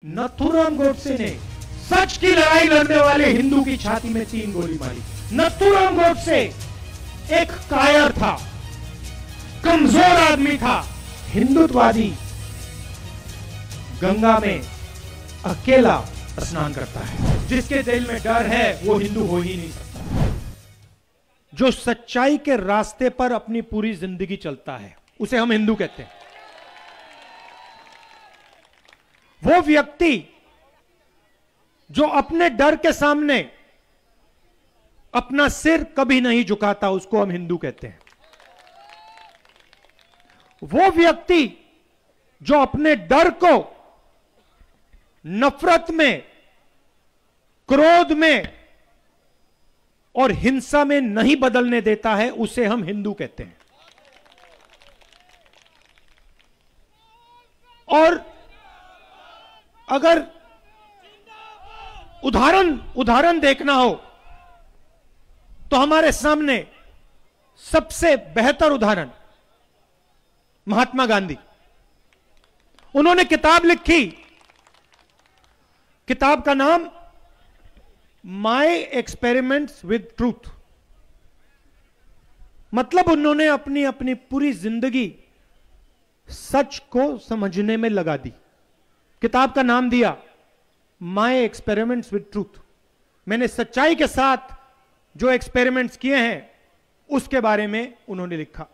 नथुराम गोडसे ने सच की लड़ाई लड़ने वाले हिंदू की छाती में 3 गोली मारी। नथुराम गोडसे एक कायर था, कमजोर आदमी था, हिंदुत्ववादी गंगा में अकेला स्नान करता है। जिसके दिल में डर है वो हिंदू हो ही नहीं सकता। जो सच्चाई के रास्ते पर अपनी पूरी जिंदगी चलता है उसे हम हिंदू कहते हैं। वो व्यक्ति जो अपने डर के सामने अपना सिर कभी नहीं झुकाता उसको हम हिंदू कहते हैं। वो व्यक्ति जो अपने डर को नफरत में, क्रोध में और हिंसा में नहीं बदलने देता है उसे हम हिंदू कहते हैं। और अगर उदाहरण देखना हो तो हमारे सामने सबसे बेहतर उदाहरण महात्मा गांधी। उन्होंने किताब लिखी, किताब का नाम माय एक्सपेरिमेंट्स विद ट्रूथ। मतलब उन्होंने अपनी अपनी पूरी जिंदगी सच को समझने में लगा दी। किताब का नाम दिया माय एक्सपेरिमेंट्स विद ट्रूथ। मैंने सच्चाई के साथ जो एक्सपेरिमेंट्स किए हैं उसके बारे में उन्होंने लिखा।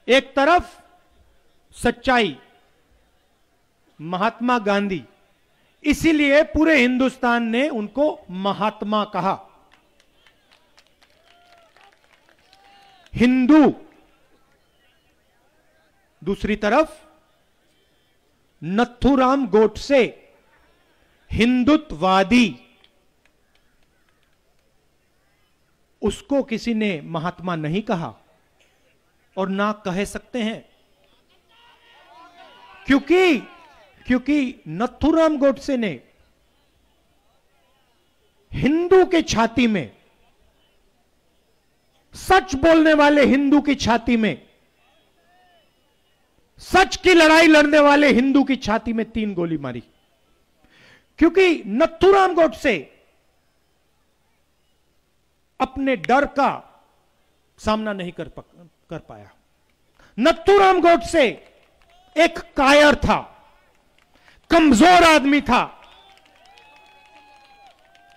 एक तरफ सच्चाई, महात्मा गांधी, इसीलिए पूरे हिंदुस्तान ने उनको महात्मा कहा। हिंदू, दूसरी तरफ नथुराम गोडसे, हिंदुत्ववादी। उसको किसी ने महात्मा नहीं कहा और ना कह सकते हैं, क्योंकि नथुराम गोडसे ने हिंदू की छाती में, सच बोलने वाले हिंदू की छाती में, सच की लड़ाई लड़ने वाले हिंदू की छाती में 3 गोली मारी। क्योंकि नथुराम गोडसे अपने डर का सामना नहीं कर पाया। नथुराम गोडसे एक कायर था, कमजोर आदमी था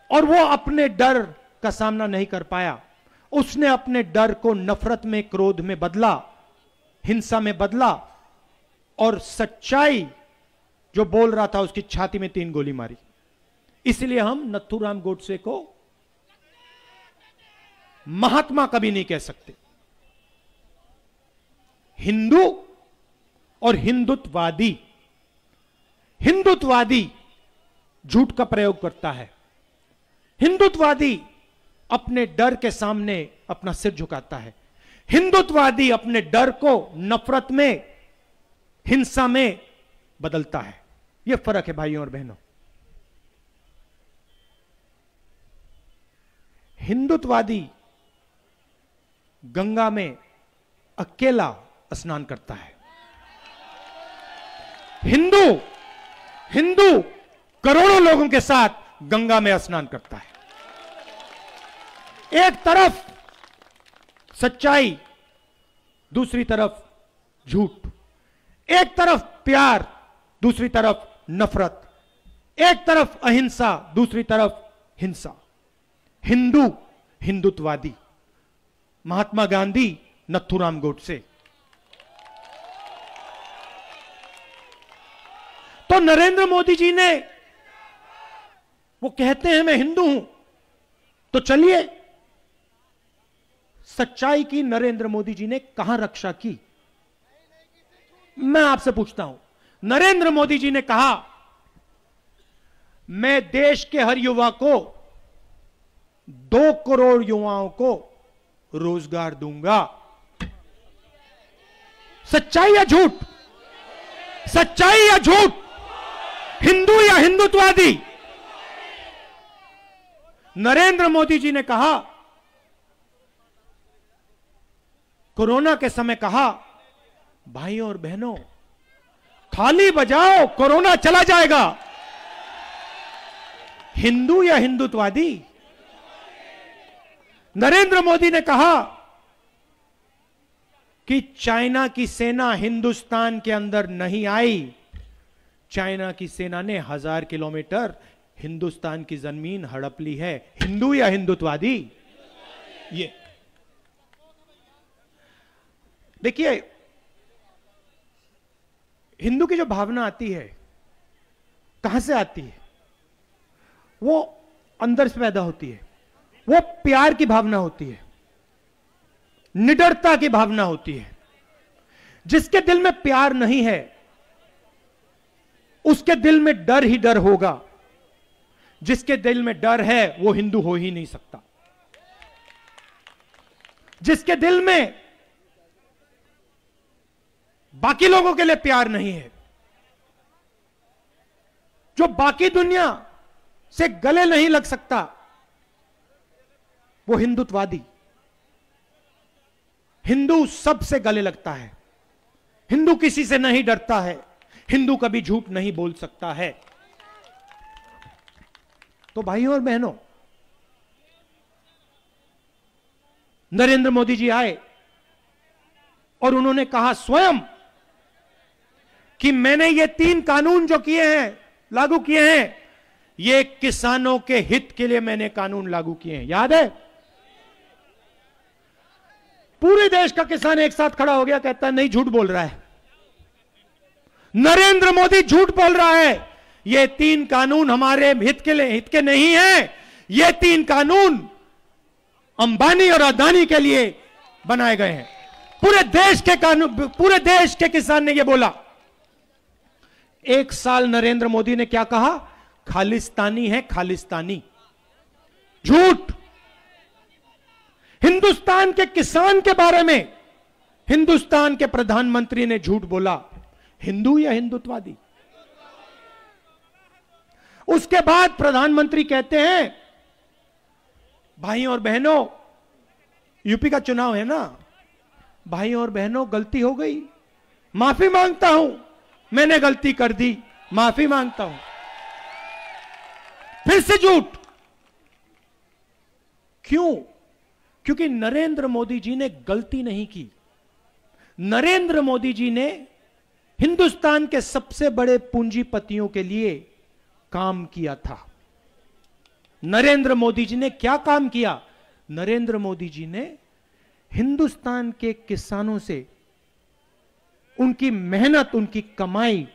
और वो अपने डर का सामना नहीं कर पाया। उसने अपने डर को नफरत में, क्रोध में बदला, हिंसा में बदला और सच्चाई जो बोल रहा था उसकी छाती में 3 गोली मारी। इसलिए हम नथुराम गोडसे को महात्मा कभी नहीं कह सकते। हिंदू और हिंदुत्ववादी, हिंदुत्ववादी झूठ का प्रयोग करता है। हिंदुत्ववादी अपने डर के सामने अपना सिर झुकाता है। हिंदुत्ववादी अपने डर को नफरत में, हिंसा में बदलता है। यह फर्क है भाइयों और बहनों। हिंदुत्ववादी गंगा में अकेला स्नान करता है। हिंदू करोड़ों लोगों के साथ गंगा में स्नान करता है। एक तरफ सच्चाई, दूसरी तरफ झूठ। एक तरफ प्यार, दूसरी तरफ नफरत। एक तरफ अहिंसा, दूसरी तरफ हिंसा। हिंदू, हिंदुत्ववादी। महात्मा गांधी, नथुराम गोडसे। तो नरेंद्र मोदी जी ने, वो कहते हैं मैं हिंदू हूं, तो चलिए सच्चाई की नरेंद्र मोदी जी ने कहां रक्षा की? मैं आपसे पूछता हूं। नरेंद्र मोदी जी ने कहा मैं देश के हर युवा को, 2 करोड़ युवाओं को रोजगार दूंगा। सच्चाई या झूठ? सच्चाई या झूठ? हिंदू या हिंदुत्ववादी? नरेंद्र मोदी जी ने कहा, कोरोना के समय कहा, भाइयों और बहनों थाली बजाओ, कोरोना चला जाएगा। हिंदू या हिंदुत्ववादी? नरेंद्र मोदी ने कहा कि चाइना की सेना हिंदुस्तान के अंदर नहीं आई। चाइना की सेना ने 1000 किलोमीटर हिंदुस्तान की जमीन हड़प ली है। हिंदू या हिंदुत्ववादी? ये देखिए, हिंदू की जो भावना आती है कहां से आती है? वो अंदर से पैदा होती है। वो प्यार की भावना होती है, निडरता की भावना होती है। जिसके दिल में प्यार नहीं है उसके दिल में डर ही डर होगा। जिसके दिल में डर है वो हिंदू हो ही नहीं सकता। जिसके दिल में बाकी लोगों के लिए प्यार नहीं है, जो बाकी दुनिया से गले नहीं लग सकता, वो हिंदुत्ववादी। हिंदू सबसे गले लगता है। हिंदू किसी से नहीं डरता है। हिंदू कभी झूठ नहीं बोल सकता है। तो भाइयों और बहनों, नरेंद्र मोदी जी आए और उन्होंने कहा स्वयं कि मैंने ये 3 कानून जो किए हैं, लागू किए हैं, ये किसानों के हित के लिए मैंने कानून लागू किए हैं। याद है? पूरे देश का किसान एक साथ खड़ा हो गया, कहता है नहीं, झूठ बोल रहा है, नरेंद्र मोदी झूठ बोल रहा है। ये 3 कानून हमारे हित के लिए, हित के नहीं है। ये 3 कानून अंबानी और अदानी के लिए बनाए गए हैं। पूरे देश के कानून, पूरे देश के किसान ने यह बोला। 1 साल नरेंद्र मोदी ने क्या कहा? खालिस्तानी है, खालिस्तानी। झूठ। हिंदुस्तान के किसान के बारे में हिंदुस्तान के प्रधानमंत्री ने झूठ बोला। हिंदू या हिंदुत्ववादी? उसके बाद प्रधानमंत्री कहते हैं, भाइयों और बहनों, यूपी का चुनाव है ना, भाइयों और बहनों, गलती हो गई, माफी मांगता हूं, मैंने गलती कर दी, माफी मांगता हूं। फिर से झूठ। क्यों? क्योंकि नरेंद्र मोदी जी ने गलती नहीं की। नरेंद्र मोदी जी ने हिंदुस्तान के सबसे बड़े पूंजीपतियों के लिए काम किया था। नरेंद्र मोदी जी ने क्या काम किया? नरेंद्र मोदी जी ने हिंदुस्तान के किसानों से उनकी मेहनत, उनकी कमाई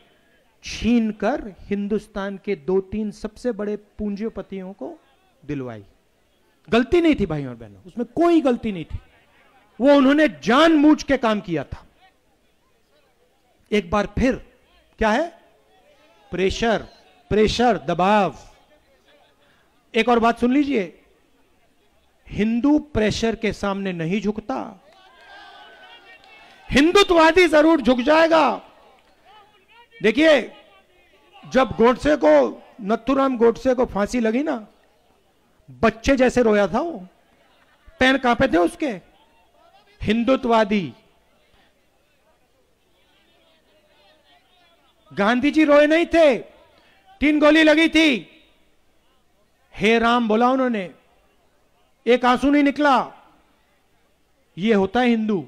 छीनकर हिंदुस्तान के 2-3 सबसे बड़े पूंजीपतियों को दिलवाई। गलती नहीं थी भाइयों और बहनों, उसमें कोई गलती नहीं थी। वो उन्होंने जानबूझ के काम किया था। एक बार फिर क्या है? प्रेशर, प्रेशर, दबाव। एक और बात सुन लीजिए, हिंदू प्रेशर के सामने नहीं झुकता। हिंदुत्ववादी जरूर झुक जाएगा। देखिए, जब गोडसे को, नथुराम गोडसे को फांसी लगी ना, बच्चे जैसे रोया था वो, पैर कांपे थे उसके। हिंदुत्ववादी। गांधी जी रोए नहीं थे, 3 गोली लगी थी, हे राम बोला उन्होंने, एक आंसू नहीं निकला। ये होता है हिंदू।